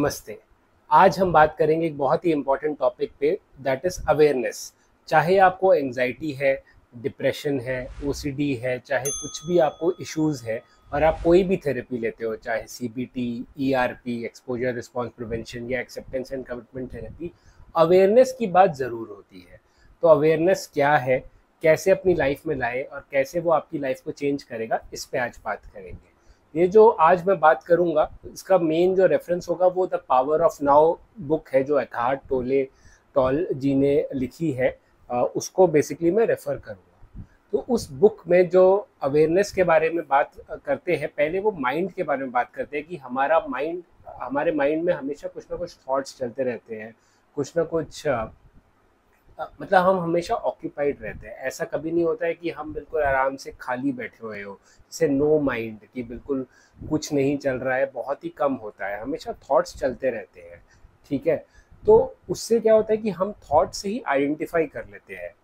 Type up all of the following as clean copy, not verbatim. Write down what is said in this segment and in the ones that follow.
नमस्ते। आज हम बात करेंगे एक बहुत ही इम्पोर्टेंट टॉपिक पे, दैट इज़ अवेयरनेस। चाहे आपको एंग्जाइटी है, डिप्रेशन है, ओसीडी है, चाहे कुछ भी आपको इश्यूज़ है और आप कोई भी थेरेपी लेते हो, चाहे CBT, ERP, exposure response prevention या acceptance and commitment therapy, awareness की बात ज़रूर होती है। तो अवेयरनेस क्या है, कैसे अपनी लाइफ में लाएँ और कैसे वो आपकी लाइफ को चेंज करेगा, इस पे आज बात करेंगे। ये जो आज मैं बात करूंगा, इसका मेन जो रेफरेंस होगा वो the power of now book है, जो एकहार्ट टोले टॉल जी ने लिखी है। उसको बेसिकली मैं रेफर करूंगा। तो उस बुक में जो अवेयरनेस के बारे में बात करते हैं, पहले वो माइंड के बारे में बात करते हैं कि हमारे माइंड में हमेशा कुछ ना कुछ थॉट्स चलते रहते हैं, कुछ ना कुछ मतलब हम हमेशा ऑक्यूपाइड रहते हैं। ऐसा कभी नहीं होता है कि हम बिल्कुल आराम से खाली बैठे हुए हो, जैसे नो माइंड, कि बिल्कुल कुछ नहीं चल रहा है, बहुत ही कम होता है। हमेशा थॉट्स चलते रहते हैं, ठीक है। तो उससे क्या होता है कि हम थॉट से ही आइडेंटिफाई कर लेते हैं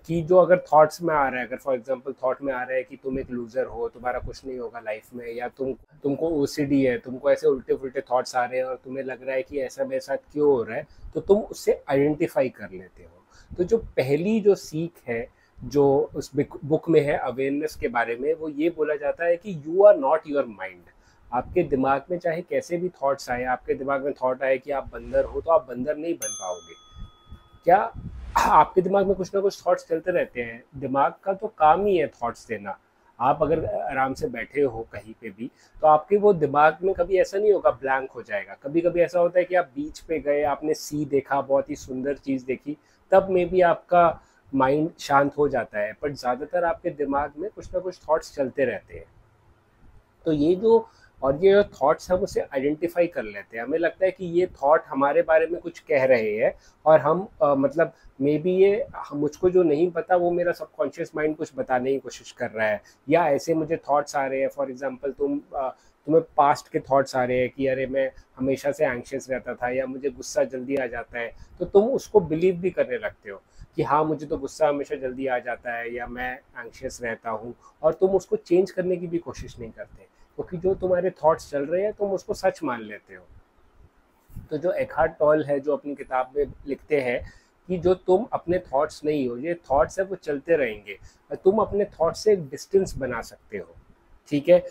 कि जो अगर थॉट्स में आ रहा है, अगर फॉर एग्जांपल थॉट में आ रहा है कि तुम एक लूजर हो, तुम्हारा कुछ नहीं होगा लाइफ में, या तुमको ओसीडी है, तुमको ऐसे उल्टे फुल्टे थॉट्स आ रहे हैं और तुम्हें लग रहा है कि ऐसा मेरे साथ क्यों हो रहा है, तो तुम उससे आइडेंटिफाई कर लेते हो। तो जो पहली जो सीख है, जो उस बुक में है अवेयरनेस के बारे में, वो ये बोला जाता है कि you are not your mind. आपके दिमाग में चाहे कैसे भी थॉट्स आए, आपके दिमाग में थॉट आए कि आप बंदर हो, तो आप बंदर नहीं बन पाओगे। क्या आपके दिमाग में कुछ ना कुछ थॉट्स चलते रहते हैं। दिमाग का तो काम ही है थॉट्स देना। आप अगर आराम से बैठे हो कहीं पे भी, तो आपके वो दिमाग में कभी ऐसा नहीं होगा ब्लैंक हो जाएगा। कभी कभी ऐसा होता है कि आप बीच पे गए, आपने सी देखा, बहुत ही सुंदर चीज़ देखी, तब में भी आपका माइंड शांत हो जाता है, बट ज़्यादातर आपके दिमाग में कुछ ना कुछ थॉट्स चलते रहते हैं। तो ये जो थॉट्स हम उसे आइडेंटिफाई कर लेते हैं। हमें लगता है कि ये थॉट हमारे बारे में कुछ कह रहे हैं, और हम मतलब मे बी मुझको जो नहीं पता वो मेरा सबकॉन्शियस माइंड कुछ बताने की कोशिश कर रहा है, या ऐसे मुझे थॉट्स आ रहे हैं। फॉर एग्जांपल तुम्हें पास्ट के थॉट्स आ रहे हैं कि अरे मैं हमेशा से एंग्शियस रहता था, या मुझे गुस्सा जल्दी आ जाता है, तो तुम उसको बिलीव भी करने लगते हो कि हाँ, मुझे तो गुस्सा हमेशा जल्दी आ जाता है, या मैं एंग्शियस रहता हूँ, और तुम उसको चेंज करने की भी कोशिश नहीं करते, क्योंकि जो तुम्हारे थॉट्स चल रहे हैं तुम उसको सच मान लेते हो। तो जो एकहार्ट टॉल है, जो अपनी किताब में लिखते हैं कि जो तुम अपने थॉट्स नहीं हो, ये थॉट्स है वो चलते रहेंगे, और तुम अपने थॉट से एक डिस्टेंस बना सकते हो, ठीक है।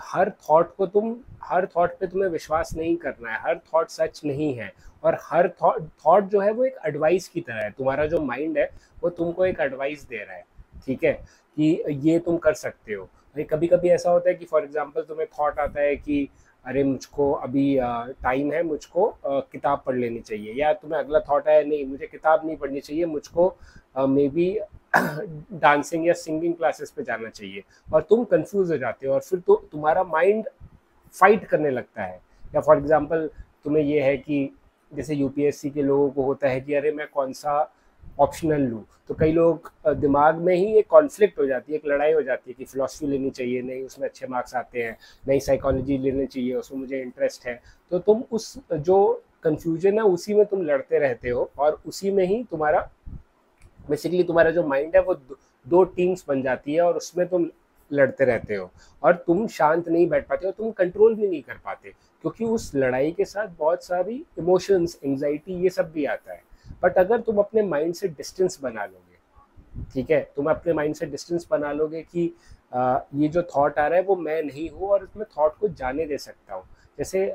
हर थॉट पे तुम्हें विश्वास नहीं करना है, हर थॉट सच नहीं है, और हर थॉट जो है वो एक एडवाइस की तरह है। तुम्हारा जो माइंड है वो तुमको एक एडवाइस दे रहा है, ठीक है, कि ये तुम कर सकते हो। कभी कभी ऐसा होता है कि फॉर एग्जाम्पल तुम्हें थॉट आता है कि अरे मुझको अभी टाइम है, मुझको किताब पढ़ लेनी चाहिए, या तुम्हें अगला थॉट आया नहीं, मुझे किताब नहीं पढ़नी चाहिए, मुझको मे बी डांसिंग या सिंगिंग क्लासेस पे जाना चाहिए, और तुम कंफ्यूज हो जाते हो, और फिर तो तुम्हारा माइंड फाइट करने लगता है। या फॉर एग्जांपल तुम्हें ये है कि जैसे यूपीएससी के लोगों को होता है कि अरे मैं कौन सा ऑप्शनल लूँ, तो कई लोग दिमाग में ही एक कॉन्फ्लिक्ट हो जाती है, एक लड़ाई हो जाती है कि फिलोसफी लेनी चाहिए, नहीं उसमें अच्छे मार्क्स आते हैं, नहीं साइकोलॉजी लेनी चाहिए, उसमें मुझे इंटरेस्ट है। तो तुम उस जो कन्फ्यूजन है उसी में तुम लड़ते रहते हो, और उसी में ही तुम्हारा जो माइंड है वो दो टीम्स बन जाती है, और उसमें तुम लड़ते रहते हो, और तुम शांत नहीं बैठ पाते हो, तुम कंट्रोल भी नहीं कर पाते, क्योंकि उस लड़ाई के साथ बहुत सारी इमोशंस, एंग्जाइटी, ये सब भी आता है। बट अगर तुम अपने माइंड से डिस्टेंस बना लोगे, ठीक है, तुम अपने माइंड से डिस्टेंस बना लोगे कि ये जो थॉट आ रहा है वो मैं नहीं हूँ, और इसमें थॉट को जाने दे सकता हूँ। जैसे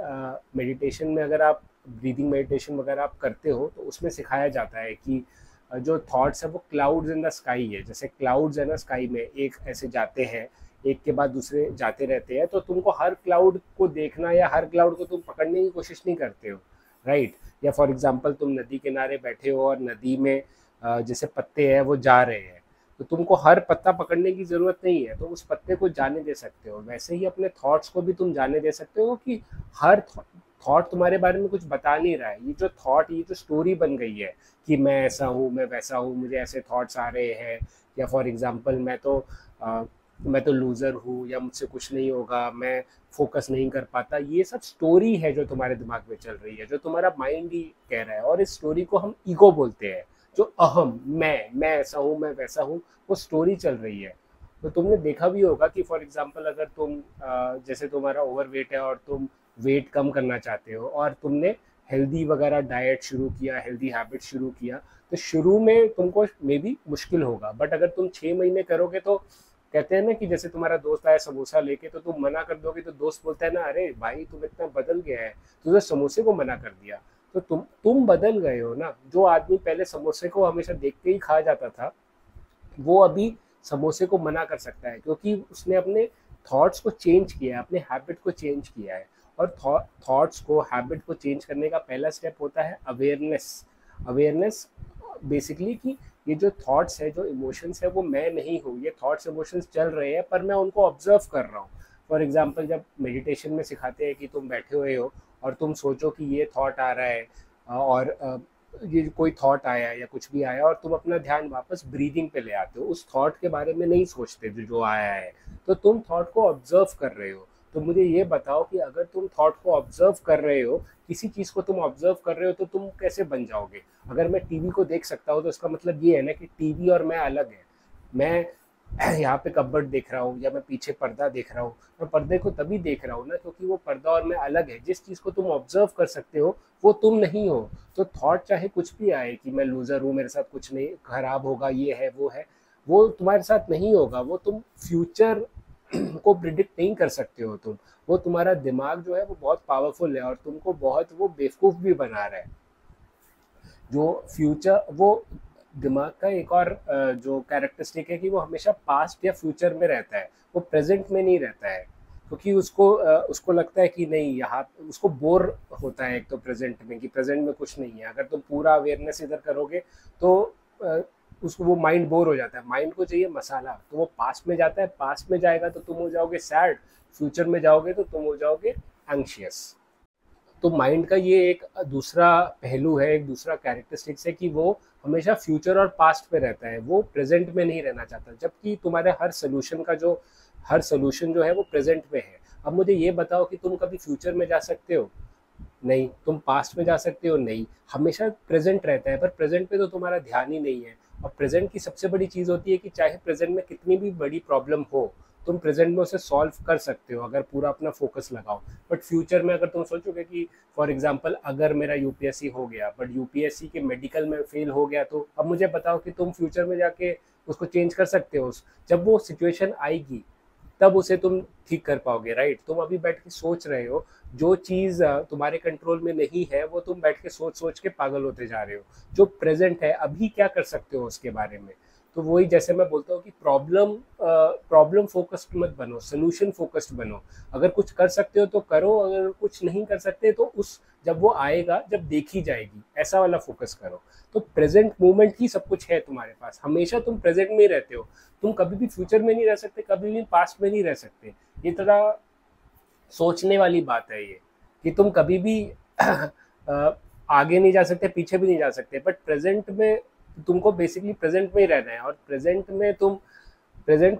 मेडिटेशन में अगर आप ब्रीदिंग मेडिटेशन वगैरह आप करते हो, तो उसमें सिखाया जाता है कि जो थॉट्स है वो क्लाउड्स इन द स्काई है। जैसे क्लाउड्स है ना स्काई में, एक ऐसे जाते हैं, एक के बाद दूसरे जाते रहते हैं, तो तुमको हर क्लाउड को देखना या हर क्लाउड को तुम पकड़ने की कोशिश नहीं करते हो, राइट। या फॉर एग्जांपल तुम नदी किनारे बैठे हो, और नदी में जैसे पत्ते हैं वो जा रहे हैं, तो तुमको हर पत्ता पकड़ने की ज़रूरत नहीं है, तो उस पत्ते को जाने दे सकते हो। वैसे ही अपने थॉट्स को भी तुम जाने दे सकते हो कि हर थॉट तुम्हारे बारे में कुछ बता नहीं रहा है। ये जो स्टोरी बन गई है कि मैं ऐसा हूँ, मैं वैसा हूँ, मुझे ऐसे थॉट्स आ रहे हैं, या फॉर एग्जांपल मैं तो लूज़र हूँ, या मुझसे कुछ नहीं होगा, मैं फोकस नहीं कर पाता, ये सब स्टोरी है जो तुम्हारे दिमाग में चल रही है, जो तुम्हारा माइंड ही कह रहा है, और इस स्टोरी को हम ईगो बोलते हैं। जो अहम, मैं ऐसा हूँ, मैं वैसा हूँ, वो स्टोरी चल रही है। तो तुमने देखा भी होगा कि फॉर एग्जांपल अगर जैसे तुम्हारा ओवरवेट है और तुम वेट कम करना चाहते हो और तुमने हेल्दी वगैरह डाइट शुरू किया, हेल्दी हैबिट शुरू किया, तो शुरू में तुमको मे बी मुश्किल होगा, बट अगर तुम 6 महीने करोगे तो कहते हैं ना कि जैसे तुम्हारा दोस्त आया समोसा लेके तो तुम मना कर दोगे तो दोस्त बोलता है ना, अरे भाई तुम इतना बदल गया है, तुझे समोसे को मना कर दिया। तो तुम बदल गए हो ना। जो आदमी पहले समोसे को हमेशा देख के ही खा जाता था, वो अभी समोसे को मना कर सकता है, क्योंकि उसने अपने थॉट्स को चेंज किया है, अपने हैबिट को चेंज किया है। और थॉट्स को, हैबिट को चेंज करने का पहला स्टेप होता है अवेयरनेस। अवेयरनेस बेसिकली कि ये जो थॉट्स है, जो इमोशंस है, वो मैं नहीं हूँ। ये थॉट्स इमोशंस चल रहे हैं पर मैं उनको ऑब्जर्व कर रहा हूँ। फॉर एग्जाम्पल, जब मेडिटेशन में सिखाते हैं कि तुम बैठे हुए हो और तुम सोचो कि ये थॉट आ रहा है, और ये कोई थॉट आया या कुछ भी आया, और तुम अपना ध्यान वापस ब्रीदिंग पे ले आते हो, उस थॉट के बारे में नहीं सोचते जो आया है, तो तुम थॉट को ऑब्जर्व कर रहे हो। तो मुझे ये बताओ कि अगर तुम थॉट को ऑब्जर्व कर रहे हो, किसी चीज़ को तुम ऑब्जर्व कर रहे हो, तो तुम कैसे बन जाओगे? अगर मैं टीवी को देख सकता हूँ तो इसका मतलब ये है ना कि टीवी और मैं अलग है। मैं यहाँ पे कपबोर्ड देख रहा हूँ या मैं पीछे पर्दा देख रहा हूँ, मैं पर्दे को तभी देख रहा हूँ ना क्योंकि वो पर्दा और मैं अलग है। जिस चीज़ को तुम ऑब्जर्व कर सकते हो वो तुम नहीं हो। तो थॉट चाहे कुछ भी आए कि मैं लूज़र हूँ, मेरे साथ कुछ नहीं खराब होगा, ये है वो है, वो तुम्हारे साथ नहीं होगा। वो तुम फ्यूचर को प्रिडिक्ट नहीं कर सकते हो तुम। वो तुम्हारा दिमाग जो है वो बहुत पावरफुल है और तुमको बहुत वो बेवकूफ़ भी बना रहा है। जो फ्यूचर, वो दिमाग का एक और जो कैरेक्टरिस्टिक है कि वो हमेशा पास्ट या फ्यूचर में रहता है, वो प्रेजेंट में नहीं रहता है। क्योंकि उसको लगता है कि नहीं, यहाँ उसको बोर होता है एक तो प्रेजेंट में, कि प्रेजेंट में कुछ नहीं है। अगर तुम पूरा अवेयरनेस इधर करोगे तो उसको, वो माइंड बोर हो जाता है। माइंड को चाहिए मसाला, तो वो पास्ट में जाता है। पास्ट में जाएगा तो तुम हो जाओगे सैड, फ्यूचर में जाओगे तो तुम हो जाओगे एंग्शियस। तो माइंड का ये एक दूसरा पहलू है, एक दूसरा कैरेक्टरिस्टिक्स है कि वो हमेशा फ्यूचर और पास्ट पे रहता है, वो प्रेजेंट में नहीं रहना चाहता। जबकि तुम्हारे हर सोल्यूशन जो है वो प्रेजेंट में है। अब मुझे ये बताओ कि तुम कभी फ्यूचर में जा सकते हो? नहीं। तुम पास्ट में जा सकते हो? नहीं। हमेशा प्रेजेंट रहता है, पर प्रेजेंट पे तो तुम्हारा ध्यान ही नहीं है। और प्रेजेंट की सबसे बड़ी चीज़ होती है कि चाहे प्रेजेंट में कितनी भी बड़ी प्रॉब्लम हो, तुम प्रेजेंट में उसे सॉल्व कर सकते हो अगर पूरा अपना फोकस लगाओ। बट फ्यूचर में अगर तुम सोचोगे कि फॉर एग्जांपल अगर मेरा यूपीएससी हो गया बट यूपीएससी के मेडिकल में फेल हो गया, तो अब मुझे बताओ कि तुम फ्यूचर में जाके उसको चेंज कर सकते हो? जब वो सिचुएशन आएगी तब उसे तुम ठीक कर पाओगे, राइट? तुम अभी बैठ के सोच रहे हो, जो चीज़ तुम्हारे कंट्रोल में नहीं है वो तुम बैठ के सोच सोच के पागल होते जा रहे हो। जो प्रेजेंट है, अभी क्या कर सकते हो उसके बारे में। तो वही, जैसे मैं बोलता हूँ कि प्रॉब्लम फोकस्ड मत बनो, सोल्यूशन फोकस्ड बनो। अगर कुछ कर सकते हो तो करो, अगर कुछ नहीं कर सकते तो उस जब वो आएगा, जब देखी जाएगी, ऐसा वाला फोकस करो। तो प्रेजेंट मोमेंट ही सब कुछ है तुम्हारे पास। हमेशा तुम प्रेजेंट में ही रहते हो। तुम कभी भी फ्यूचर में नहीं रह सकते, कभी भी पास्ट में नहीं रह सकते। ये थोड़ा सोचने वाली बात है ये, कि तुम कभी भी आगे नहीं जा सकते, पीछे भी नहीं जा सकते, बट प्रेजेंट में तुमको बेसिकली प्रेजेंट में ही रहना है। और प्रेजेंट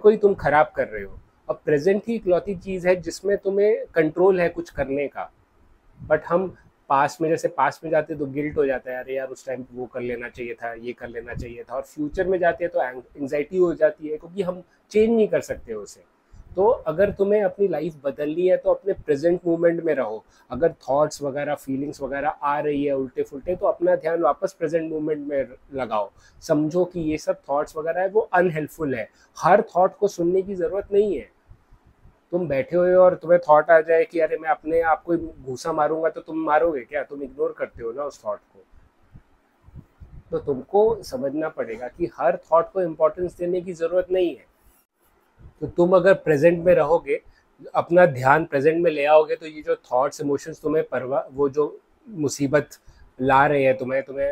को ही तुम खराब कर रहे हो। अब प्रेजेंट ही इकलौती चीज़ है जिसमें तुम्हें कंट्रोल है कुछ करने का। बट हम पास्ट में जाते तो गिल्ट हो जाता है, अरे यार उस टाइम वो कर लेना चाहिए था, ये कर लेना चाहिए था। और फ्यूचर में जाते हैं तो एंग्जाइटी हो जाती है, क्योंकि हम चेंज नहीं कर सकते उसे। तो अगर तुम्हें अपनी लाइफ बदलनी है तो अपने प्रेजेंट मोमेंट में रहो। अगर थॉट्स वगैरह, फीलिंग्स वगैरह आ रही है उल्टे फुल्टे, तो अपना ध्यान वापस प्रेजेंट मोमेंट में लगाओ। समझो कि ये सब थॉट्स वगैरह है वो अनहेल्पफुल है। हर थॉट को सुनने की ज़रूरत नहीं है। तुम बैठे हुए हो और तुम्हें थॉट आ जाए कि अरे मैं अपने आप को घूसा मारूंगा, तो तुम मारोगे क्या? तुम इग्नोर करते हो ना उस थॉट को। तो तुमको समझना पड़ेगा कि हर थॉट को इम्पोर्टेंस देने की ज़रूरत नहीं है। तो तुम अगर प्रेजेंट में रहोगे, अपना ध्यान प्रेजेंट में ले आओगे, तो ये जो थॉट्स, इमोशंस तुम्हें वो जो मुसीबत ला रहे हैं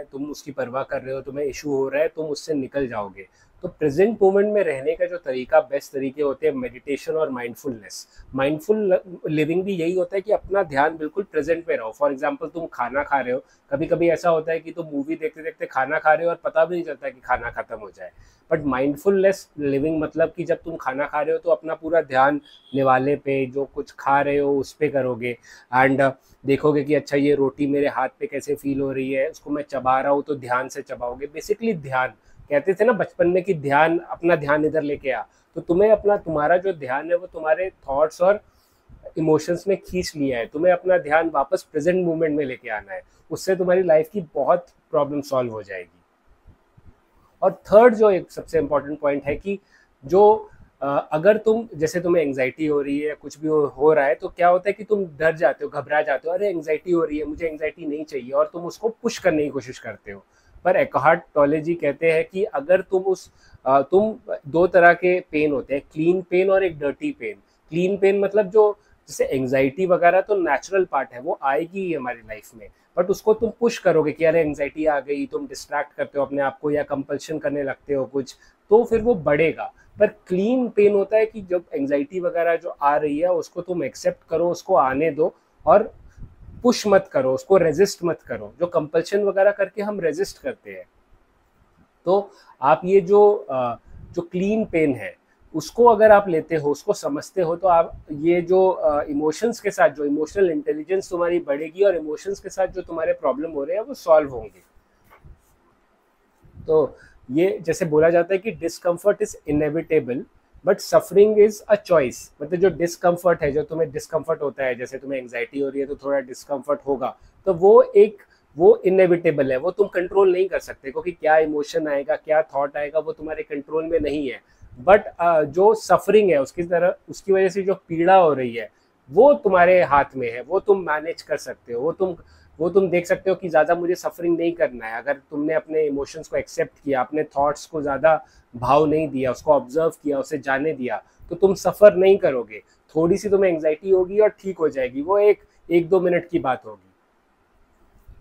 तुम उसकी परवाह कर रहे हो, तुम्हें इशू हो रहा है, तुम उससे निकल जाओगे। तो प्रेजेंट मोमेंट में रहने का जो तरीका, बेस्ट तरीके होते हैं मेडिटेशन और माइंडफुलनेस। माइंडफुल लिविंग भी यही होता है कि अपना ध्यान बिल्कुल प्रेजेंट में रहो। फॉर एग्जांपल, तुम खाना खा रहे हो, कभी कभी ऐसा होता है कि तुम मूवी देखते देखते खाना खा रहे हो और पता भी नहीं चलता कि खाना खत्म हो जाए। बट माइंडफुलनेस लिविंग मतलब कि जब तुम खाना खा रहे हो तो अपना पूरा ध्यान निवाले पे, जो कुछ खा रहे हो उस पे करोगे। एंड देखोगे कि अच्छा ये रोटी मेरे हाथ पे कैसे फील हो रही है, उसको मैं चबा रहा हूँ तो ध्यान से चबाओगे। बेसिकली ध्यान, कहते थे ना बचपन में कि अपना ध्यान इधर लेके आ। तो तुम्हारा जो ध्यान है वो तुम्हारे थॉट्स और इमोशंस में खींच लिया है, तुम्हें अपना ध्यान वापस प्रेजेंट मोमेंट में लेके आना है, उससे तुम्हारी लाइफ की बहुत प्रॉब्लम सॉल्व हो जाएगी। और थर्ड जो एक सबसे इम्पोर्टेंट पॉइंट है कि जो अगर तुम जैसे तुम्हें एंग्जाइटी हो रही है या कुछ भी हो रहा है, तो क्या होता है कि तुम डर जाते हो, घबरा जाते हो, अरे एंग्जाइटी हो रही है, मुझे एंग्जाइटी नहीं चाहिए, और तुम उसको पुश करने की कोशिश करते हो। पर एकार्ट टोले कहते हैं कि अगर तुम दो तरह के पेन होते हैं, क्लीन पेन और एक डर्टी पेन। क्लीन पेन मतलब जो जैसे एंग्जाइटी वगैरह तो नेचुरल पार्ट है, वो आएगी ही हमारी लाइफ में, बट उसको तुम पुश करोगे कि अरे एंग्जाइटी आ गई, तुम डिस्ट्रैक्ट करते हो अपने आप को या कंपल्शन करने लगते हो कुछ, तो फिर वो बढ़ेगा। पर क्लीन पेन होता है कि जब एंग्जाइटी वगैरह जो आ रही है उसको तुम एक्सेप्ट करो, उसको आने दो, और पुश मत करो, उसको रेजिस्ट मत करो, जो कंपल्शन वगैरह करके हम रेजिस्ट करते हैं। तो आप ये जो क्लीन पेन है उसको अगर आप लेते हो, उसको समझते हो, तो आप ये जो इमोशंस के साथ जो इमोशनल इंटेलिजेंस तुम्हारी बढ़ेगी और इमोशंस के साथ जो तुम्हारे प्रॉब्लम हो रहे हैं वो सॉल्व होंगे। तो ये जैसे बोला जाता है कि discomfort is inevitable but suffering is a choice. मतलब जो डिस्कम्फर्ट है, जो तुम्हें डिस्कम्फर्ट होता है, जैसे तुम्हें एंग्जाइटी हो रही है तो थोड़ा डिस्कम्फर्ट होगा, तो वो इनएविटेबल है, वो तुम कंट्रोल नहीं कर सकते, क्योंकि क्या इमोशन आएगा, क्या थॉट आएगा, वो तुम्हारे कंट्रोल में नहीं है। बट जो सफरिंग है, उसकी वजह से जो पीड़ा हो रही है, वो तुम्हारे हाथ में है, वो तुम मैनेज कर सकते हो, वो तुम देख सकते हो कि ज़्यादा मुझे सफरिंग नहीं करना है। अगर तुमने अपने इमोशंस को एक्सेप्ट किया, अपने थॉट्स को ज़्यादा भाव नहीं दिया, उसको ऑब्जर्व किया, उसे जाने दिया, तो तुम सफ़र नहीं करोगे। थोड़ी सी तुम्हें एंग्जाइटी होगी और ठीक हो जाएगी, वो एक दो मिनट की बात होगी।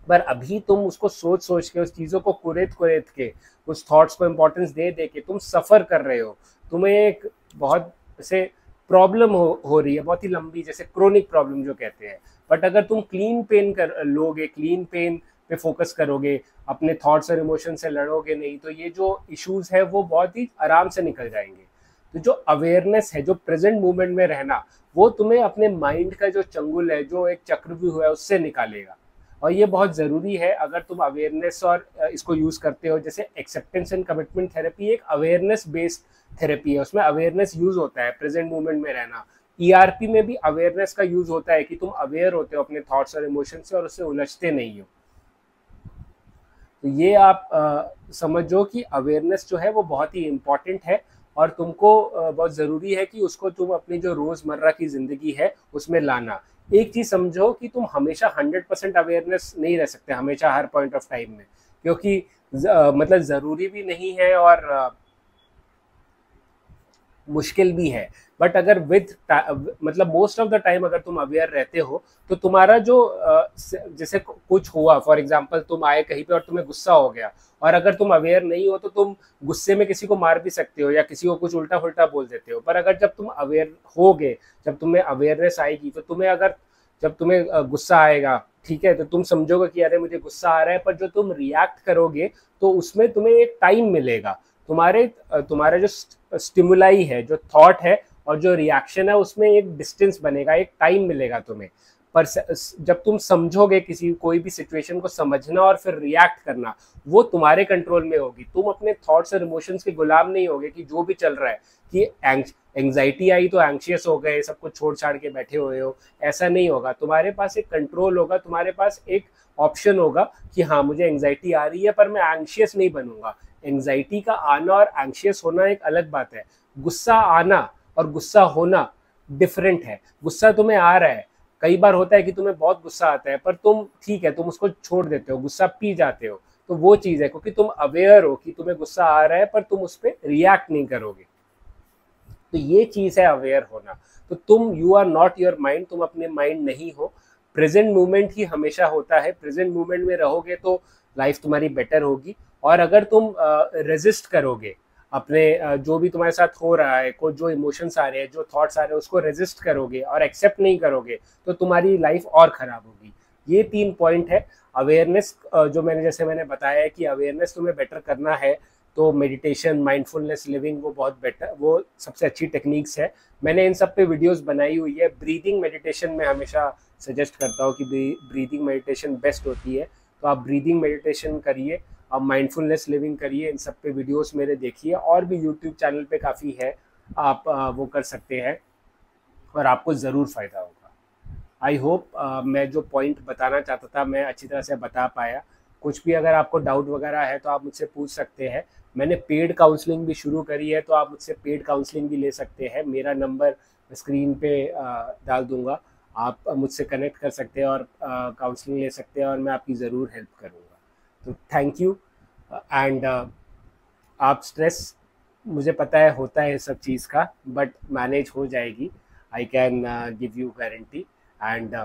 पर अभी तुम उसको सोच सोच के, उस चीज़ों को कुरेद कुरेद के, उस थॉट्स को इम्पोर्टेंस दे दे के तुम सफ़र कर रहे हो। तुम्हें एक बहुत ऐसे प्रॉब्लम हो रही है, बहुत ही लंबी, जैसे क्रोनिक प्रॉब्लम जो कहते हैं। बट अगर तुम क्लीन पेन कर लोगे, क्लीन पेन पे फोकस करोगे, अपने थॉट्स और इमोशन से लड़ोगे नहीं, तो ये जो इश्यूज है वो बहुत ही आराम से निकल जाएंगे। तो जो अवेयरनेस है, जो प्रेजेंट मोमेंट में रहना, वो तुम्हें अपने माइंड का जो चंगुल है, जो एक चक्रव्यूह है, उससे निकालेगा। और ये बहुत ज़रूरी है अगर तुम अवेयरनेस और इसको यूज़ करते हो। जैसे एक्सेप्टेंस एंड कमिटमेंट थेरेपी एक अवेयरनेस बेस्ड थेरेपी है, उसमें अवेयरनेस यूज़ होता है, प्रेजेंट मोमेंट में रहना। ईआरपी में भी अवेयरनेस का यूज़ होता है कि तुम अवेयर होते हो अपने थॉट्स और इमोशन से और उससे उलझते नहीं हो। तो ये आप समझो कि अवेयरनेस जो है वो बहुत ही इम्पॉर्टेंट है, और तुमको बहुत ज़रूरी है कि उसको तुम अपनी जो रोज़मर्रा की ज़िंदगी है उसमें लाना। एक चीज़ समझो कि तुम हमेशा 100% अवेयरनेस नहीं रह सकते, हमेशा हर पॉइंट ऑफ टाइम में, क्योंकि मतलब ज़रूरी भी नहीं है और मुश्किल भी है। बट अगर मतलब मोस्ट ऑफ द टाइम अगर तुम अवेयर रहते हो, तो तुम्हारा जो जैसे कुछ हुआ, फॉर एग्जांपल तुम आए कहीं पे और तुम्हें गुस्सा हो गया, और अगर तुम अवेयर नहीं हो तो तुम गुस्से में किसी को मार भी सकते हो या किसी को कुछ उल्टा फुल्टा बोल देते हो। पर अगर जब तुम अवेयर होगे, जब तुम्हें अवेयरनेस आएगी, तो जब तुम्हें गुस्सा आएगा, ठीक है, तो तुम समझोगे कि अरे मुझे गुस्सा आ रहा है, पर जो तुम रिएक्ट करोगे तो उसमें तुम्हें एक टाइम मिलेगा। तुम्हारे जो स्टिमुलाई है, जो थॉट है और जो रिएक्शन है, उसमें एक डिस्टेंस बनेगा, एक टाइम मिलेगा तुम्हें। पर जब तुम समझोगे कोई भी सिचुएशन को समझना और फिर रिएक्ट करना, वो तुम्हारे कंट्रोल में होगी। तुम अपने थॉट्स और इमोशंस के गुलाम नहीं होगे कि जो भी चल रहा है, कि एंग्जाइटी आई तो एंग्शियस हो गए, सब कुछ छोड़ छाड़ के बैठे हुए हो, ऐसा नहीं होगा। तुम्हारे पास एक कंट्रोल होगा, तुम्हारे पास एक ऑप्शन होगा कि हाँ मुझे एंग्जाइटी आ रही है पर मैं एंग्शियस नहीं बनूंगा। एंग्जाइटी का आना और एंग्शियस होना एक अलग बात है। गुस्सा आना और गुस्सा होना डिफरेंट है। गुस्सा तुम्हें आ रहा है, कई बार होता है कि तुम्हें बहुत गुस्सा आता है, पर तुम ठीक है, तुम उसको छोड़ देते हो, गुस्सा पी जाते हो, तो वो चीज़ है, क्योंकि तुम अवेयर हो कि तुम्हें गुस्सा आ रहा है, पर तुम उस पर रिएक्ट नहीं करोगे। तो ये चीज़ है अवेयर होना। तो you are not your mind, तुम अपने माइंड नहीं हो। प्रेजेंट मोमेंट ही हमेशा होता है, प्रेजेंट मोमेंट में रहोगे तो लाइफ तुम्हारी बेटर होगी। और अगर तुम रेजिस्ट करोगे अपने जो भी तुम्हारे साथ हो रहा है, को जो इमोशंस आ रहे हैं, जो थॉट्स आ रहे हैं, उसको रेजिस्ट करोगे और एक्सेप्ट नहीं करोगे, तो तुम्हारी लाइफ और ख़राब होगी। ये 3 पॉइंट है। अवेयरनेस, जो जैसे मैंने बताया है कि अवेयरनेस तुम्हें बेटर करना है, तो मेडिटेशन, माइंडफुलनेस लिविंग, वो सबसे अच्छी टेक्निक्स है। मैंने इन सब पे वीडियोस बनाई हुई है। ब्रीदिंग मेडिटेशन में हमेशा सजेस्ट करता हूँ कि ब्रीदिंग मेडिटेशन बेस्ट होती है, तो आप ब्रीदिंग मेडिटेशन करिए, आप माइंडफुलनेस लिविंग करिए, इन सब पे वीडियोस मेरे देखिए। और भी यूट्यूब चैनल पे काफ़ी है, आप वो कर सकते हैं और आपको ज़रूर फ़ायदा होगा। आई होप मैं जो पॉइंट बताना चाहता था मैं अच्छी तरह से बता पाया। कुछ भी अगर आपको डाउट वगैरह है तो आप मुझसे पूछ सकते हैं। मैंने पेड काउंसलिंग भी शुरू करी है, तो आप मुझसे पेड काउंसलिंग भी ले सकते हैं। मेरा नंबर स्क्रीन पे डाल दूंगा, आप मुझसे कनेक्ट कर सकते हैं और काउंसलिंग ले सकते हैं, और मैं आपकी ज़रूर हेल्प करूँगा। तो थैंक यू। एंड आप स्ट्रेस, मुझे पता है होता है सब चीज़ का, बट मैनेज हो जाएगी। I can give you guarantee. And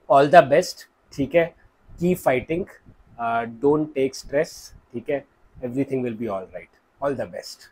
all the best, ठीक है। Keep fighting, don't take stress, ठीक है। Everything will be all right. All the best.